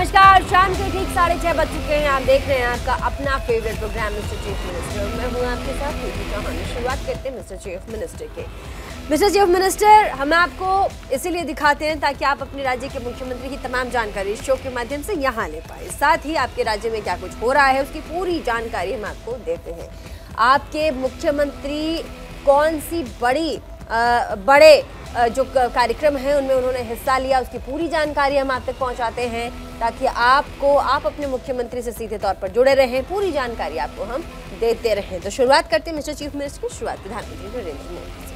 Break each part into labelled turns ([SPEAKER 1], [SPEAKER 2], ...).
[SPEAKER 1] नमस्कार, शाम के ठीक 6:30 बज चुके हैं। आप देख रहे हैं आपका अपना favourite programme mister chief minister. मैं हूं आपके साथ नीति चौहान। शुरुआत करते हैं मिस्टर चीफ मिनिस्टर के। मिस्टर चीफ मिनिस्टर, हम आपको इसीलिए दिखाते हैं ताकि आप अपने राज्य के मुख्यमंत्री की तमाम जानकारी इस शो के माध्यम से यहाँ ले पाए। साथ ही आपके राज्य में क्या कुछ हो रहा है उसकी पूरी जानकारी हम आपको देते हैं। आपके मुख्यमंत्री कौन सी बड़े जो कार्यक्रम है उनमें उन्होंने हिस्सा लिया, उसकी पूरी जानकारी हम आप तक पहुंचाते हैं ताकि आप अपने मुख्यमंत्री से सीधे तौर पर जुड़े रहें, पूरी जानकारी आपको हम देते रहें। तो शुरुआत करते हैं मिस्टर चीफ मिनिस्टर की। शुरुआत प्रधानमंत्री नरेंद्र मोदी से।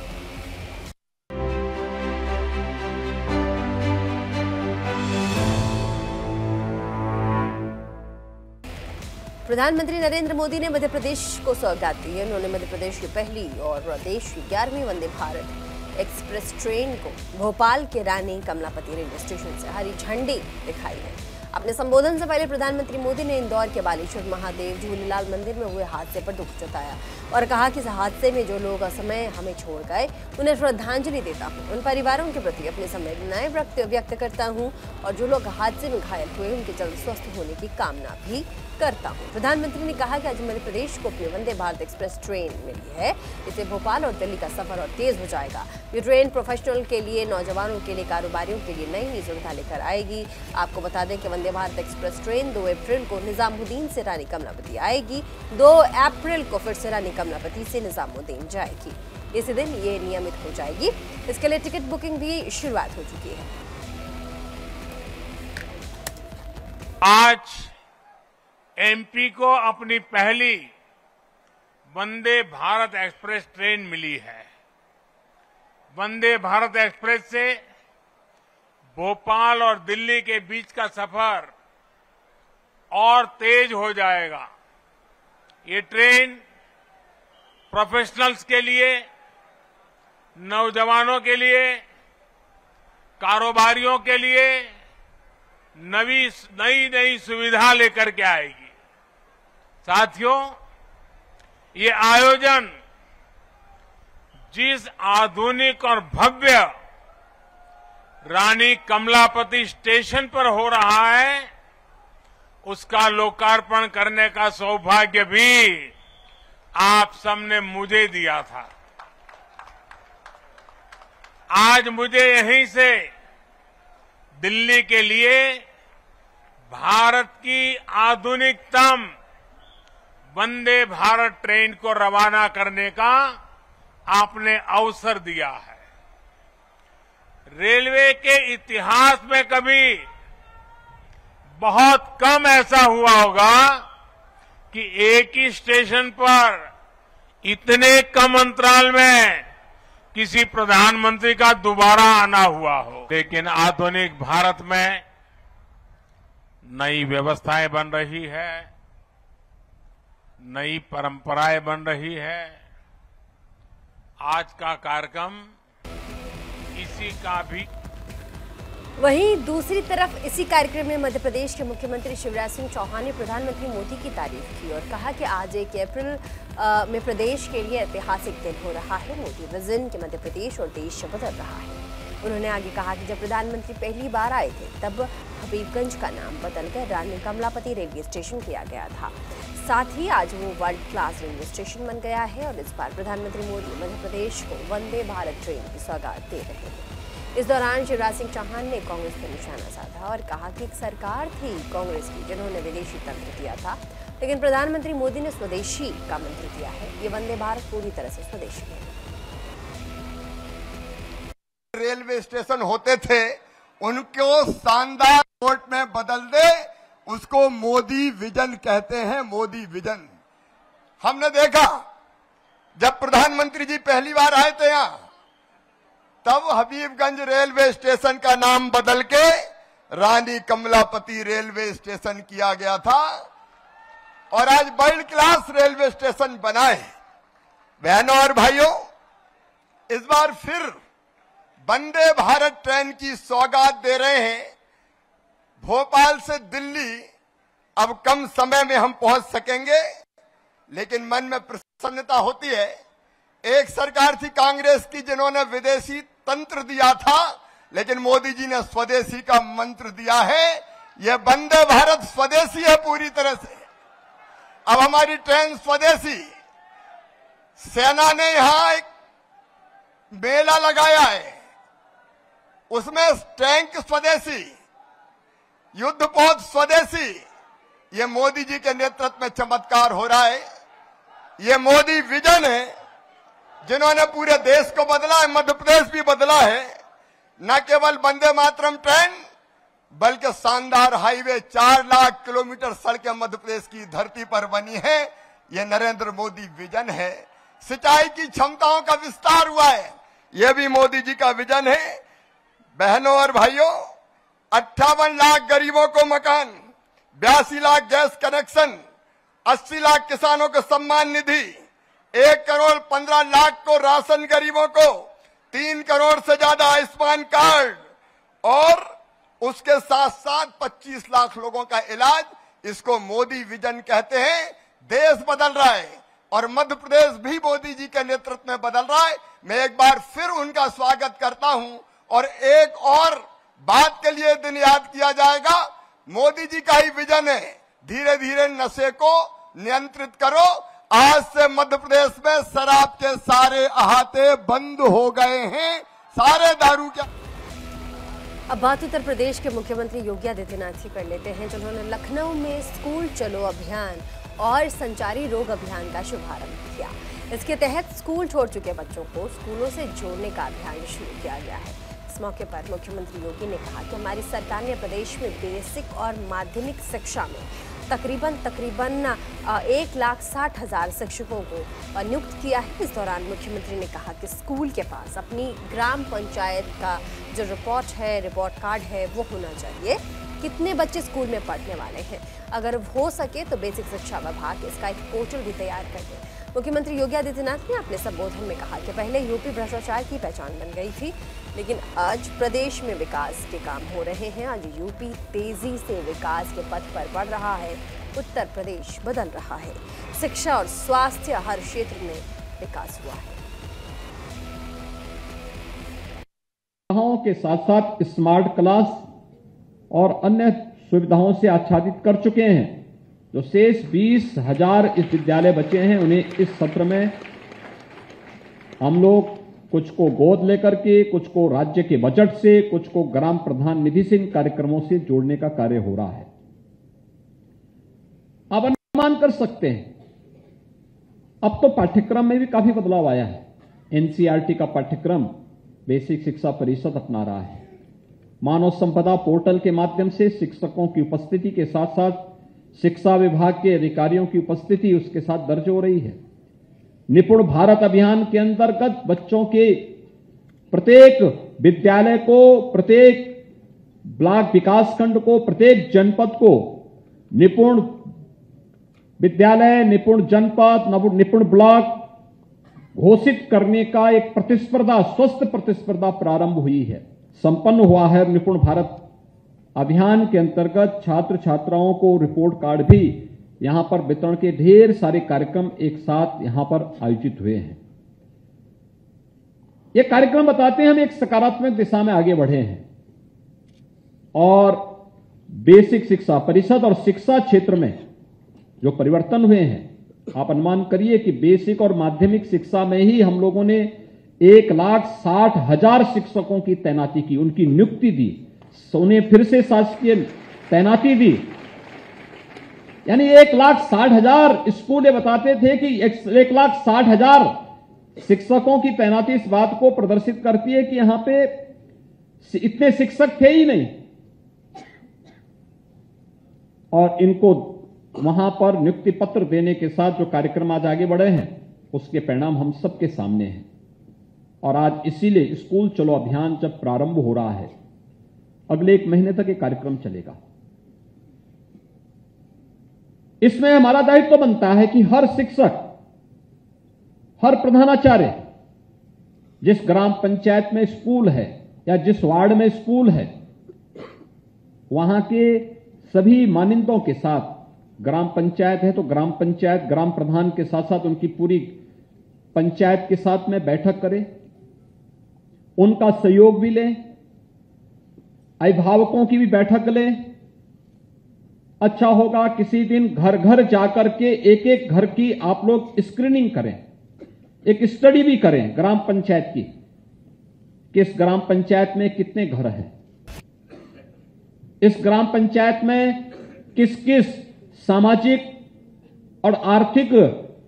[SPEAKER 1] प्रधानमंत्री नरेंद्र मोदी ने मध्य प्रदेश को सौगात दी है। उन्होंने मध्य प्रदेश की पहली और देश की 11वीं वंदे भारत एक्सप्रेस ट्रेन को भोपाल के रानी कमलापति रेलवे स्टेशन से हरी झंडी दिखाई है। अपने संबोधन से पहले प्रधानमंत्री मोदी ने इंदौर के बालेश्वर महादेव झूलेलाल मंदिर में हुए हादसे पर दुख जताया और कहा कि इस हादसे में जो लोग असमय हमें छोड़ गए उन्हें श्रद्धांजलि देता हूं। उन परिवारों के प्रति अपनी संवेदनाएं व्यक्त करता हूं और जो लोग हादसे में घायल हुए उनके जल्द स्वस्थ होने की कामना भी करता हूं। प्रधानमंत्री ने कहा कि आज मध्य प्रदेश को अपनी वंदे भारत एक्सप्रेस ट्रेन मिली है। इससे भोपाल और दिल्ली का सफर और तेज हो जाएगा। ये ट्रेन प्रोफेशनल के लिए, नौजवानों के लिए, कारोबारियों के लिए नई सुविधा लेकर आएगी। आपको बता दें कि वंदे भारत एक्सप्रेस ट्रेन 2 अप्रैल को निजामुद्दीन से रानी कमलापति आएगी। 2 अप्रैल को फिर से रानी कमलापति से निजामुद्दीन जाएगी। इसी दिन ये नियमित हो जाएगी। इसके लिए टिकट बुकिंग भी शुरुआत हो चुकी है।
[SPEAKER 2] आज एमपी को अपनी पहली वंदे भारत एक्सप्रेस ट्रेन मिली है। वंदे भारत एक्सप्रेस से भोपाल और दिल्ली के बीच का सफर और तेज हो जाएगा। ये ट्रेन प्रोफेशनल्स के लिए, नौजवानों के लिए, कारोबारियों के लिए नई सुविधा लेकर के आएगी। साथियों, ये आयोजन जिस आधुनिक और भव्य रानी कमलापति स्टेशन पर हो रहा है उसका लोकार्पण करने का सौभाग्य भी आप सबने मुझे दिया था। आज मुझे यहीं से दिल्ली के लिए भारत की आधुनिकतम वंदे भारत ट्रेन को रवाना करने का आपने अवसर दिया है। रेलवे के इतिहास में कभी बहुत कम ऐसा हुआ होगा कि एक ही स्टेशन पर इतने कम अंतराल में किसी प्रधानमंत्री का दोबारा आना हुआ हो। लेकिन आधुनिक भारत में नई व्यवस्थाएं बन रही है, नई परंपराएं बन रही है। आज का कार्यक्रम इसी का भी।
[SPEAKER 1] वहीं दूसरी तरफ इसी कार्यक्रम में मध्य प्रदेश के मुख्यमंत्री शिवराज सिंह चौहान ने प्रधानमंत्री मोदी की तारीफ की और कहा कि आज 1 अप्रैल में प्रदेश के लिए ऐतिहासिक दिन हो रहा है। मोदी विजन के मध्य प्रदेश और देश बदल रहा है। उन्होंने आगे कहा कि जब प्रधानमंत्री पहली बार आए थे तब हबीबगंज का नाम बदलकर रानी कमलापति रेलवे स्टेशन किया गया था। साथ ही आज वो वर्ल्ड क्लास रेलवे स्टेशन बन गया है और इस बार प्रधानमंत्री मोदी मध्य प्रदेश को वंदे भारत ट्रेन की सौगात दे रहे हैं। इस दौरान शिवराज सिंह चौहान ने कांग्रेस पर निशाना साधा और कहा कि एक सरकार थी कांग्रेस की जिन्होंने विदेशी तंत्र दिया था, लेकिन प्रधानमंत्री मोदी ने स्वदेशी का मंत्र दिया है। ये वंदे भारत पूरी तरह से स्वदेशी है।
[SPEAKER 3] रेलवे स्टेशन होते थे उनको शानदार कोर्ट में बदल दे, उसको मोदी विजन कहते हैं। मोदी विजन हमने देखा जब प्रधानमंत्री जी पहली बार आए थे यहाँ, तब हबीबगंज रेलवे स्टेशन का नाम बदल के रानी कमलापति रेलवे स्टेशन किया गया था और आज वर्ल्ड क्लास रेलवे स्टेशन बनाए। बहनों और भाइयों, इस बार फिर वंदे भारत ट्रेन की सौगात दे रहे हैं। भोपाल से दिल्ली अब कम समय में हम पहुंच सकेंगे, लेकिन मन में प्रसन्नता होती है। एक सरकार थी कांग्रेस की जिन्होंने विदेशी तंत्र दिया था, लेकिन मोदी जी ने स्वदेशी का मंत्र दिया है। ये वंदे भारत स्वदेशी है पूरी तरह से। अब हमारी ट्रेन स्वदेशी, सेना ने यहां एक मेला लगाया है, उसमें टैंक स्वदेशी, युद्धपोत स्वदेशी। ये मोदी जी के नेतृत्व में चमत्कार हो रहा है। ये मोदी विजन है जिन्होंने पूरे देश को बदला है, मध्य प्रदेश भी बदला है। न केवल वंदे मातरम ट्रेन बल्कि शानदार हाईवे, 4 लाख किलोमीटर सड़कें मध्य प्रदेश की धरती पर बनी है। ये नरेंद्र मोदी विजन है। सिंचाई की क्षमताओं का विस्तार हुआ है, यह भी मोदी जी का विजन है। बहनों और भाइयों, 58 लाख गरीबों को मकान, 82 लाख गैस कनेक्शन, 80 लाख किसानों को सम्मान निधि, 1 करोड़ 15 लाख को राशन गरीबों को, 3 करोड़ से ज्यादा आयुष्मान कार्ड और उसके साथ साथ 25 लाख लोगों का इलाज। इसको मोदी विजन कहते हैं। देश बदल रहा है और मध्य प्रदेश भी मोदी जी के नेतृत्व में बदल रहा है। मैं एक बार फिर उनका स्वागत करता हूं और एक और बात के लिए दिन याद किया जाएगा। मोदी जी का ही विजन है, धीरे धीरे नशे को नियंत्रित करो। आज से मध्य प्रदेश में शराब के सारे अहाते बंद हो गए हैं, सारे दारू के।
[SPEAKER 1] अब बात उत्तर प्रदेश के मुख्यमंत्री योगी आदित्यनाथ की कर लेते हैं, जिन्होंने लखनऊ में स्कूल चलो अभियान और संचारी रोग अभियान का शुभारंभ किया। इसके तहत स्कूल छोड़ चुके बच्चों को स्कूलों से जोड़ने का अभियान शुरू किया गया है। इस मौके पर मुख्यमंत्री योगी ने कहा कि हमारी सरकार ने प्रदेश में बेसिक और माध्यमिक शिक्षा में तकरीबन 1,60,000 शिक्षकों को नियुक्त किया है। इस दौरान मुख्यमंत्री ने कहा कि स्कूल के पास अपनी ग्राम पंचायत का जो रिपोर्ट कार्ड है वो होना चाहिए। कितने बच्चे स्कूल में पढ़ने वाले हैं, अगर हो सके तो बेसिक शिक्षा विभाग इसका एक पोर्टल भी तैयार कर दे। मुख्यमंत्री योगी आदित्यनाथ ने अपने संबोधन में कहा कि पहले यूपी भ्रष्टाचार की पहचान बन गई थी, लेकिन आज प्रदेश में विकास के काम हो रहे हैं। आज यूपी तेजी से विकास के पथ पर बढ़ रहा है, उत्तर प्रदेश बदल रहा है। शिक्षा और स्वास्थ्य हर क्षेत्र में विकास हुआ है।
[SPEAKER 4] के साथ साथ स्मार्ट क्लास और अन्य सुविधाओं से आच्छादित कर चुके हैं। जो शेष 20,000 इस विद्यालय बचे हैं, उन्हें इस सत्र में हम लोग कुछ को गोद लेकर के, कुछ को राज्य के बजट से, कुछ को ग्राम प्रधान निधि से इन कार्यक्रमों से जोड़ने का कार्य हो रहा है। आप अनुमान कर सकते हैं, अब तो पाठ्यक्रम में भी काफी बदलाव आया है। एनसीईआरटी का पाठ्यक्रम बेसिक शिक्षा परिषद अपना रहा है। मानव संपदा पोर्टल के माध्यम से शिक्षकों की उपस्थिति के साथ साथ शिक्षा विभाग के अधिकारियों की उपस्थिति उसके साथ दर्ज हो रही है। निपुण भारत अभियान के अंतर्गत बच्चों के प्रत्येक विद्यालय को, प्रत्येक ब्लॉक विकास खंड को, प्रत्येक जनपद को निपुण विद्यालय, निपुण जनपद, निपुण ब्लॉक घोषित करने का एक प्रतिस्पर्धा, स्वस्थ प्रतिस्पर्धा प्रारंभ हुई है, संपन्न हुआ है। निपुण भारत अभियान के अंतर्गत छात्र छात्राओं को रिपोर्ट कार्ड भी यहां पर वितरण के ढेर सारे कार्यक्रम एक साथ यहां पर आयोजित हुए हैं। ये कार्यक्रम बताते हैं हम एक सकारात्मक दिशा में आगे बढ़े हैं और बेसिक शिक्षा परिषद और शिक्षा क्षेत्र में जो परिवर्तन हुए हैं, आप अनुमान करिए कि बेसिक और माध्यमिक शिक्षा में ही हम लोगों ने 1,60,000 शिक्षकों की तैनाती की, उनकी नियुक्ति दी, उन्हें फिर से शासकीय तैनाती दी। यानी 1,60,000 स्कूल ये बताते थे कि 1,60,000 शिक्षकों की तैनाती इस बात को प्रदर्शित करती है कि यहां पे इतने शिक्षक थे ही नहीं, और इनको वहां पर नियुक्ति पत्र देने के साथ जो कार्यक्रम आज आगे बढ़े हैं उसके परिणाम हम सबके सामने हैं। और आज इसीलिए स्कूल चलो अभियान जब प्रारंभ हो रहा है, अगले 1 महीने तक ये कार्यक्रम चलेगा। इसमें हमारा दायित्व तो बनता है कि हर शिक्षक, हर प्रधानाचार्य, जिस ग्राम पंचायत में स्कूल है या जिस वार्ड में स्कूल है, वहां के सभी मानदंडों के साथ, ग्राम पंचायत है तो ग्राम पंचायत, ग्राम प्रधान के साथ साथ उनकी पूरी पंचायत के साथ में बैठक करें, उनका सहयोग भी लें, अभिभावकों की भी बैठक लें अच्छा होगा किसी दिन घर घर जाकर के एक एक घर की आप लोग स्क्रीनिंग करें, एक स्टडी भी करें ग्राम पंचायत की, किस ग्राम पंचायत में कितने घर हैं, इस ग्राम पंचायत में किस किस सामाजिक और आर्थिक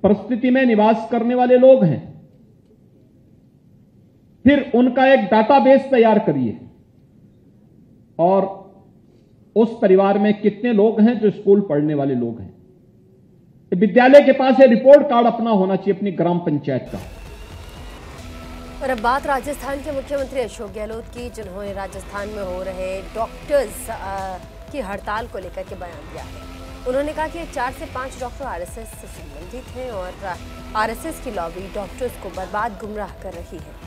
[SPEAKER 4] परिस्थिति में निवास करने वाले लोग हैं। फिर उनका एक डाटाबेस तैयार करिए और उस परिवार में कितने लोग हैं जो स्कूल पढ़ने वाले लोग हैं। विद्यालय के पास ये रिपोर्ट कार्ड अपना होना चाहिए अपनी ग्राम पंचायत का।
[SPEAKER 1] और अब बात राजस्थान के मुख्यमंत्री अशोक गहलोत की, जिन्होंने राजस्थान में हो रहे डॉक्टर्स की हड़ताल को लेकर के बयान दिया है। उन्होंने कहा कि 4 से 5 डॉक्टर आरएसएस से संबंधित हैं और आरएसएस की लॉबी डॉक्टर्स को बर्बाद गुमराह कर रही है।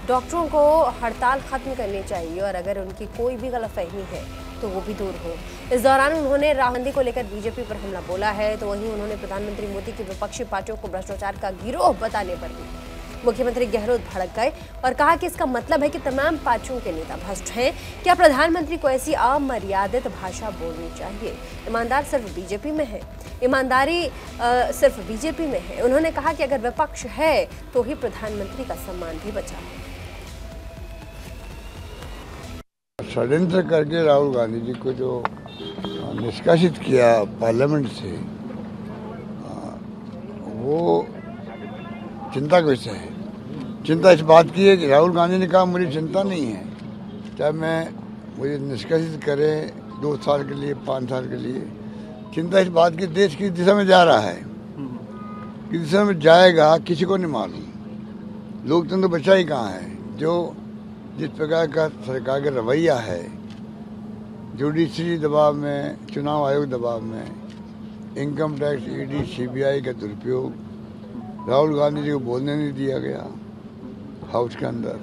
[SPEAKER 1] डॉक्टरों को हड़ताल खत्म करनी चाहिए और अगर उनकी कोई भी गलतफहमी है तो वो भी दूर हो। इस दौरान उन्होंने राहुल गांधी को लेकर बीजेपी पर हमला बोला है, तो वहीं उन्होंने प्रधानमंत्री मोदी की विपक्षी पार्टियों को भ्रष्टाचार का गिरोह बताने पर भी मुख्यमंत्री गहलोत भड़क गए और कहा कि इसका मतलब है कि तमाम पार्टियों के नेता भ्रष्ट हैं। क्या प्रधानमंत्री को ऐसी अमर्यादित भाषा बोलनी चाहिए? ईमानदार सिर्फ बीजेपी में है, ईमानदारी सिर्फ बीजेपी में है। उन्होंने कहा कि अगर विपक्ष है तो ही प्रधानमंत्री का सम्मान भी बचा है।
[SPEAKER 5] षड्यंत्र करके राहुल गांधी जी को जो निष्कासित किया पार्लियामेंट से, वो चिंता का विषय है। चिंता इस बात की है कि राहुल गांधी ने कहा मुझे चिंता नहीं है, चाहे मुझे निष्कासित करें 2 साल के लिए 5 साल के लिए। चिंता इस बात की देश की दिशा में जा रहा है, किस दिशा में जाएगा किसी को नहीं मालूम। लोकतंत्र बचा ही कहाँ है। जो जिस प्रकार का सरकार का रवैया है, जुडिशरी दबाव में, चुनाव आयोग दबाव में, इनकम टैक्स, ईडी, सीबीआई का दुरुपयोग, राहुल गांधी जी को बोलने नहीं दिया गया हाउस के अंदर।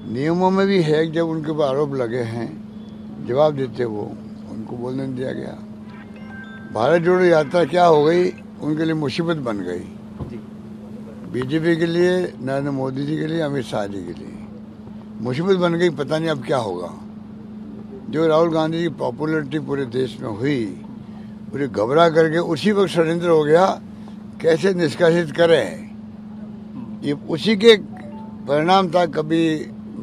[SPEAKER 5] नियमों में भी है कि जब उनके ऊपर आरोप लगे हैं जवाब देते वो उनको बोलने नहीं दिया गया। भारत जोड़ो यात्रा क्या हो गई, उनके लिए मुसीबत बन गई। बीजेपी के लिए, नरेंद्र मोदी जी के लिए, अमित शाह जी के लिए मुसीबत बन गई। पता नहीं अब क्या होगा। जो राहुल गांधी की पॉपुलरिटी पूरे देश में हुई, पूरे घबरा करके उसी वक्त षड्यंत्र हो गया कैसे निष्कासित करें। ये उसी के परिणाम था। कभी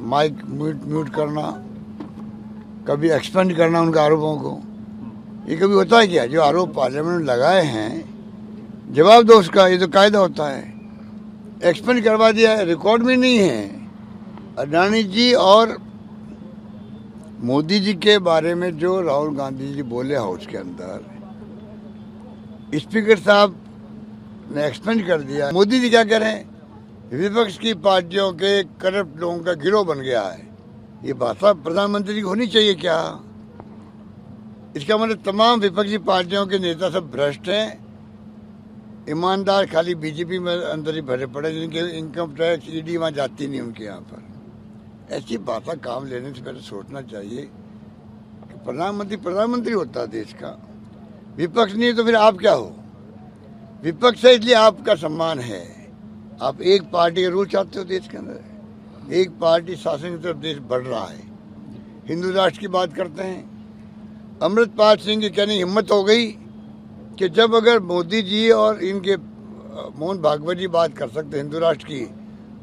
[SPEAKER 5] माइक म्यूट करना, कभी एक्सपेंड करना उनके आरोपों को। ये कभी होता है क्या? जो आरोप पार्लियामेंट में लगाए हैं जवाब दो उसका, ये तो कायदा होता है। एक्सपेंड करवा दिया, रिकॉर्ड में नहीं है। अडानी जी और मोदी जी के बारे में जो राहुल गांधी जी बोले हाउस के अंदर, स्पीकर साहब ने एक्सपेंड कर दिया। मोदी जी क्या कह रहे हैं? विपक्ष की पार्टियों के करप्ट लोगों का गिरोह बन गया है। ये भाषा प्रधानमंत्री की होनी चाहिए क्या? इसका मतलब तमाम विपक्षी पार्टियों के नेता सब भ्रष्ट हैं, ईमानदार खाली बीजेपी में अंदर ही भरे पड़े, जिनके इनकम टैक्स, ईडी वहाँ जाती नहीं उनके यहाँ पर। ऐसी भाषा काम लेने से पहले सोचना चाहिए कि प्रधानमंत्री होता है देश का, विपक्ष नहीं तो फिर आप क्या हो? विपक्ष है इसलिए आपका सम्मान है। आप एक पार्टी के रूल चाहते हो देश के अंदर, एक पार्टी शासन की तरफ देश बढ़ रहा है। हिंदू राष्ट्र की बात करते हैं। अमृतपाल सिंह की कहने हिम्मत हो गई कि जब अगर मोदी जी और इनके मोहन भागवत जी बात कर सकते हिंदू राष्ट्र की,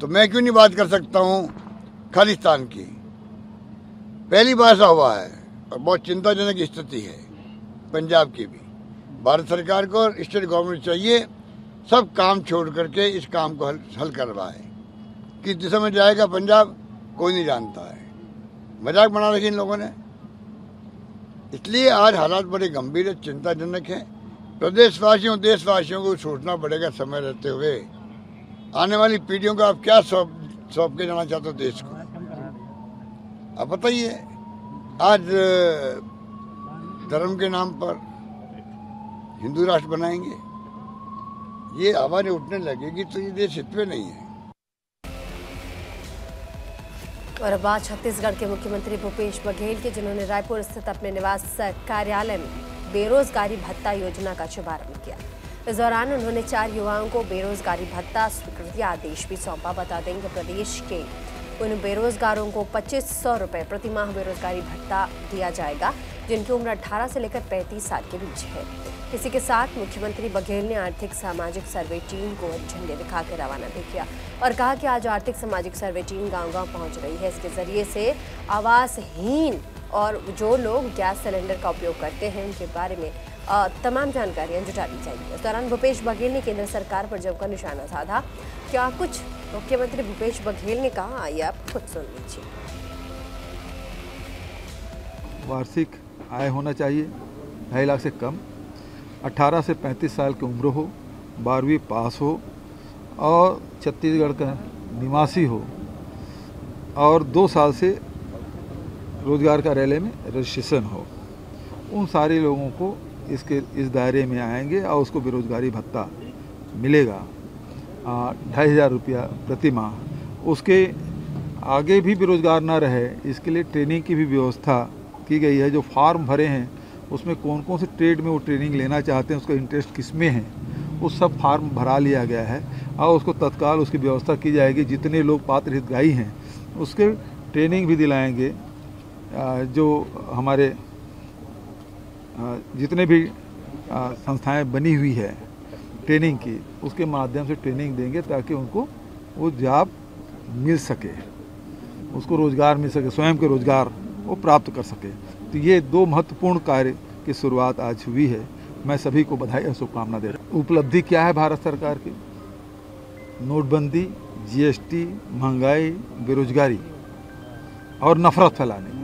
[SPEAKER 5] तो मैं क्यों नहीं बात कर सकता हूँ खालिस्तान की। पहली बार ऐसा हुआ है और बहुत चिंताजनक स्थिति है पंजाब की भी। भारत सरकार को और स्टेट गवर्नमेंट चाहिए सब काम छोड़ करके इस काम को हल करवाए। किस दिशा में जाएगा पंजाब कोई नहीं जानता है। मजाक बना रखी इन लोगों ने। इसलिए आज हालात बड़े गंभीर है, चिंताजनक है। प्रदेशवासियों, देशवासियों को सोचना पड़ेगा समय रहते हुए। आने वाली पीढ़ियों को आप क्या सौंप के जाना चाहते हो देश को? आप बताइए। आज धर्म के नाम पर हिंदू राष्ट्र बनाएंगे, ये आवाजें उठने लगेगी तो ये देश हित में नहीं है।
[SPEAKER 1] और अब बात छत्तीसगढ़ के मुख्यमंत्री भूपेश बघेल के, जिन्होंने रायपुर स्थित अपने निवास कार्यालय में बेरोजगारी भत्ता योजना का शुभारंभ किया। इस दौरान उन्होंने 4 युवाओं को बेरोजगारी भत्ता स्वीकृति आदेश भी सौंपा। बता दें कि प्रदेश के उन बेरोजगारों को 2500 रुपये प्रतिमाह बेरोजगारी भत्ता दिया जाएगा। जिनकी उम्र 18 से लेकर 35 साल के बीच है। इसी के साथ मुख्यमंत्री बघेल ने आर्थिक सामाजिक सर्वे टीम को झंडे दिखाकर रवाना भी किया और कहा कि आज आर्थिक सामाजिक सर्वे टीम गांव-गांव पहुंच रही है। इसके जरिए से आवासहीन और जो लोग गैस सिलेंडर का उपयोग करते हैं उनके बारे में तमाम जानकारियां जुटा ली जाएंगी। इस दौरान भूपेश बघेल ने केंद्र सरकार पर जमकर निशाना साधा। क्या कुछ मुख्यमंत्री भूपेश बघेल ने कहा, ये आप खुद सुन लीजिए।
[SPEAKER 6] वार्षिक आय होना चाहिए 2.5 लाख से कम, 18 से 35 साल की उम्र हो, 12वीं पास हो और छत्तीसगढ़ का निवासी हो और 2 साल से रोजगार कार्यालय में रजिस्ट्रेशन हो। उन सारे लोगों को इस दायरे में आएंगे और उसको बेरोजगारी भत्ता मिलेगा 2,500 रुपया प्रति माह। उसके आगे भी बेरोजगार ना रहे इसके लिए ट्रेनिंग की भी व्यवस्था की गई है। जो फॉर्म भरे हैं उसमें कौन कौन से ट्रेड में वो ट्रेनिंग लेना चाहते हैं, उसका इंटरेस्ट किस में है, वो सब फॉर्म भरा लिया गया है और उसको तत्काल उसकी व्यवस्था की जाएगी। जितने लोग पात्र हितग्राही हैं उसके ट्रेनिंग भी दिलाएंगे। जो हमारे जितने भी संस्थाएं बनी हुई है ट्रेनिंग की, उसके माध्यम से ट्रेनिंग देंगे ताकि उनको वो जॉब मिल सके, उसको रोज़गार मिल सके, स्वयं के रोज़गार वो प्राप्त कर सके। तो ये 2 महत्वपूर्ण कार्य की शुरुआत आज हुई है। मैं सभी को बधाई और शुभकामना दे रहा हूँ। उपलब्धि क्या है भारत सरकार की? नोटबंदी, GST, महंगाई, बेरोजगारी और नफरत फैलाने,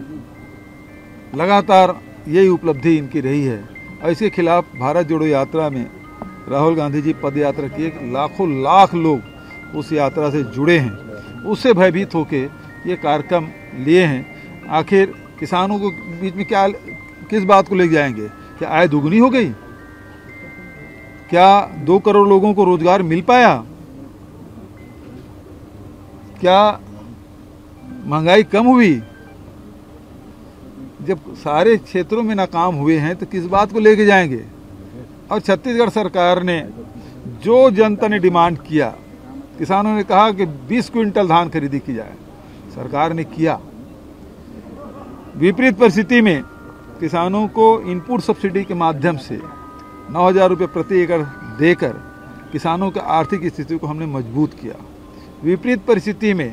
[SPEAKER 6] लगातार यही उपलब्धि इनकी रही है। और इसके खिलाफ भारत जोड़ो यात्रा में राहुल गांधी जी पद यात्रा किए, लाखों लाख लोग उस यात्रा से जुड़े हैं, उससे भयभीत होके ये कार्यक्रम लिए हैं। आखिर किसानों को बीच में क्या किस बात को ले जाएंगे? क्या आय दुगनी हो गई? क्या 2 करोड़ लोगों को रोजगार मिल पाया? क्या महंगाई कम हुई? जब सारे क्षेत्रों में नाकाम हुए हैं तो किस बात को लेके जाएंगे? और छत्तीसगढ़ सरकार ने जो जनता ने डिमांड किया, किसानों ने कहा कि 20 क्विंटल धान खरीदी की जाए, सरकार ने किया। विपरीत परिस्थिति में किसानों को इनपुट सब्सिडी के माध्यम से 9,000 रुपये प्रति एकड़ देकर किसानों की आर्थिक स्थिति को हमने मजबूत किया। विपरीत परिस्थिति में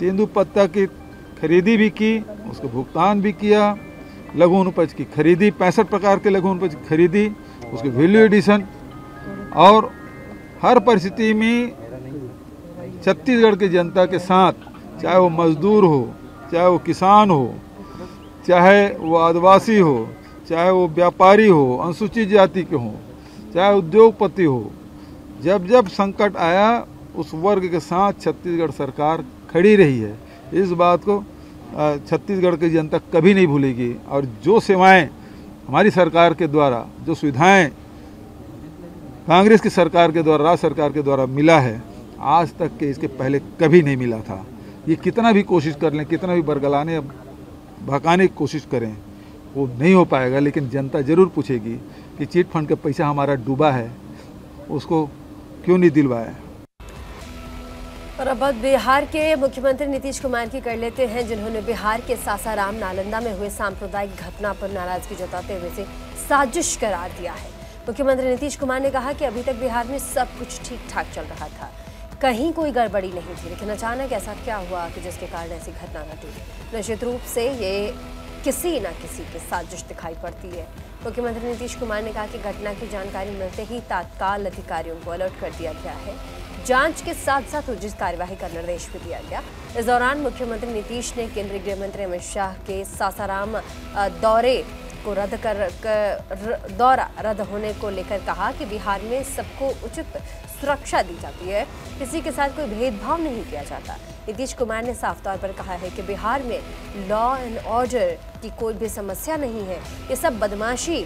[SPEAKER 6] तेंदूपत्ता की खरीदी भी की, उसको भुगतान भी किया। लघु अनुपज की खरीदी, 65 प्रकार के लघु अनुपज की खरीदी, उसके वैल्यू एडिशन, और हर परिस्थिति में छत्तीसगढ़ की जनता के साथ, चाहे वो मजदूर हो, चाहे वो किसान हो, चाहे वो आदिवासी हो, चाहे वो व्यापारी हो, अनुसूचित जाति के हो, चाहे उद्योगपति हो, जब जब संकट आया उस वर्ग के साथ छत्तीसगढ़ सरकार खड़ी रही है। इस बात को छत्तीसगढ़ की जनता कभी नहीं भूलेगी। और जो सेवाएं हमारी सरकार के द्वारा, जो सुविधाएं कांग्रेस की सरकार के द्वारा, राज्य सरकार के द्वारा मिला है, आज तक के इसके पहले कभी नहीं मिला था। ये कितना भी कोशिश कर लें, कितना भी बरगलाने भगाने की कोशिश करें, वो नहीं हो पाएगा। लेकिन जनता जरूर पूछेगी कि चिट फंड का पैसा हमारा डूबा है, उसको क्यों नहीं दिलवाया।
[SPEAKER 1] और अब बिहार के मुख्यमंत्री नीतीश कुमार की कर लेते हैं, जिन्होंने बिहार के सासाराम नालंदा में हुए सांप्रदायिक घटना पर नाराजगी जताते हुए इसे साजिश करार दिया है। मुख्यमंत्री नीतीश कुमार ने कहा कि अभी तक बिहार में सब कुछ ठीक ठाक चल रहा था, कहीं कोई गड़बड़ी नहीं थी, लेकिन अचानक ऐसा क्या हुआ कि जिसके कारण ऐसी घटना घटी। निश्चित रूप से ये किसी न किसी की साजिश दिखाई पड़ती है। मुख्यमंत्री नीतीश कुमार ने कहा कि घटना की जानकारी मिलते ही तत्काल अधिकारियों को अलर्ट कर दिया गया है। जांच के साथ साथ उचित कार्यवाही का निर्देश भी दिया गया। इस दौरान मुख्यमंत्री नीतीश ने केंद्रीय गृह मंत्री अमित शाह के सासाराम दौरे को दौरा रद्द होने को लेकर कहा कि बिहार में सबको उचित सुरक्षा दी जाती है, किसी के साथ कोई भेदभाव नहीं किया जाता। नीतीश कुमार ने साफ तौर पर कहा है कि बिहार में लॉ एंड ऑर्डर की कोई भी समस्या नहीं है, ये सब बदमाशी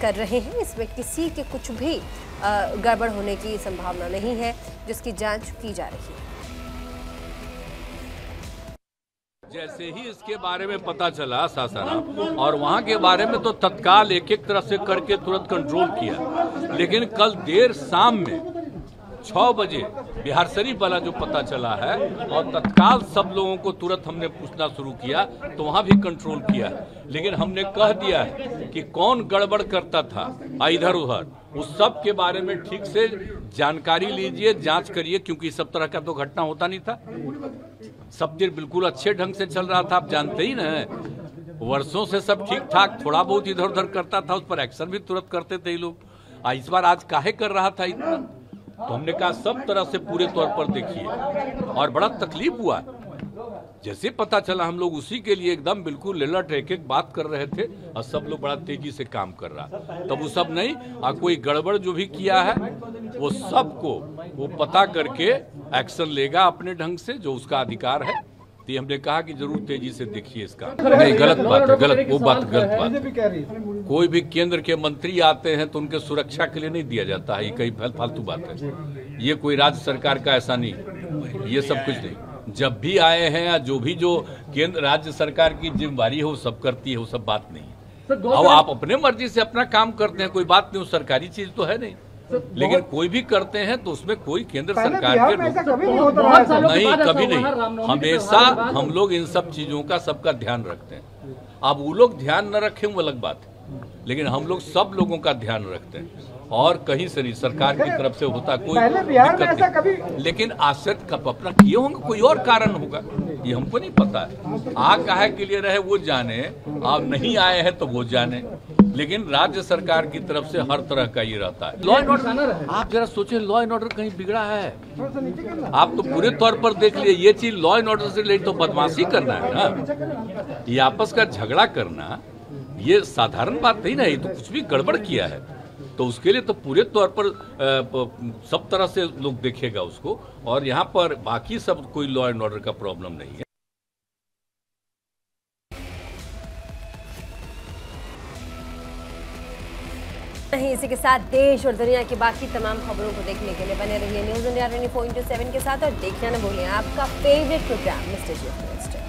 [SPEAKER 1] कर रहे हैं, इसमें किसी के कुछ भी गड़बड़ होने की संभावना नहीं है, जिसकी जांच की जा रही है।
[SPEAKER 7] जैसे ही इसके बारे में पता चला सासाराम और वहां के बारे में तो तत्काल एक एक तरह से करके तुरंत कंट्रोल किया, लेकिन कल देर शाम में 6 बजे बिहार शरीफ वाला जो पता चला है, और तत्काल सब लोगों को तुरंत हमने पूछना शुरू किया तो वहां भी कंट्रोल किया, लेकिन हमने कह दिया है कि कौन गड़बड़ करता था इधर उधर, उस सब के बारे में ठीक से जानकारी लीजिए, जांच करिए, क्योंकि सब तरह का तो घटना होता नहीं था। सब चीज बिल्कुल अच्छे ढंग से चल रहा था, आप जानते ही ना, वर्षों से सब ठीक ठाक, थोड़ा बहुत इधर उधर करता था, उस पर एक्शन भी तुरंत करते थे ये लोग। इस बार आज काहे कर रहा था इतना, तो हमने कहा सब तरह से पूरे तौर पर देखिए, और बड़ा तकलीफ हुआ। जैसे पता चला हम लोग उसी के लिए एकदम बिल्कुल अलर्ट एक एक बात कर रहे थे, और सब लोग बड़ा तेजी से काम कर रहा। तब वो सब नहीं, कोई गड़बड़ जो भी किया है वो सबको वो पता करके एक्शन लेगा अपने ढंग से, जो उसका अधिकार है। तो हमने कहा कि जरूर तेजी से देखिए इसका। नहीं, गलत बात है, गलत, वो बात गलत बात है। कोई भी केंद्र के मंत्री आते हैं तो उनके सुरक्षा के लिए नहीं दिया जाता है, ये कई फालतू बात है। ये कोई राज्य सरकार का ऐसा नहीं, ये सब कुछ नहीं। जब भी आए हैं या जो केंद्र राज्य सरकार की जिम्मेवारी है वो सब करती है, वो सब बात नहीं है। अब आप अपने मर्जी से अपना काम करते हैं, कोई बात नहीं, वो सरकारी चीज तो है नहीं, लेकिन कोई भी करते हैं तो उसमें कोई केंद्र सरकार के नहीं, कभी नहीं। हमेशा हम लोग इन सब चीजों का सबका ध्यान रखते हैं। अब वो लोग ध्यान न रखें वो अलग बात है, लेकिन हम लोग सब लोगों का ध्यान रखते हैं, और कहीं से नहीं, सरकार की तरफ से होता कोई दिक्कत नहीं। लेकिन आश्रित कब अपना किए होंगे, कोई और कारण होगा, ये हमको नहीं पता है। काहे के लिए रहे वो जाने, आप नहीं आए हैं तो वो जाने, लेकिन राज्य सरकार की तरफ से हर तरह का ये रहता है। लॉ एंड ऑर्डर, आप जरा सोचें, लॉ एंड ऑर्डर कहीं बिगड़ा है? आप तो पूरे तौर पर देख लिए, ये चीज लॉ एंड ऑर्डर से रिलेटेड तो बदमाशी करना है ना, ये आपस का झगड़ा करना, ये साधारण बात नहीं ना, ये तो कुछ भी गड़बड़ किया है, तो उसके लिए तो पूरे तौर पर सब तरह से लोग देखेगा उसको, और यहाँ पर बाकी सब कोई लॉ एंड ऑर्डर का प्रॉब्लम नहीं है।
[SPEAKER 1] इसी के साथ देश और दुनिया की बाकी तमाम खबरों को देखने के लिए बने रहिए न्यूज़ इंडिया 24/7 के साथ, और देखना न भूलें आपका favourite programme mister chief minister.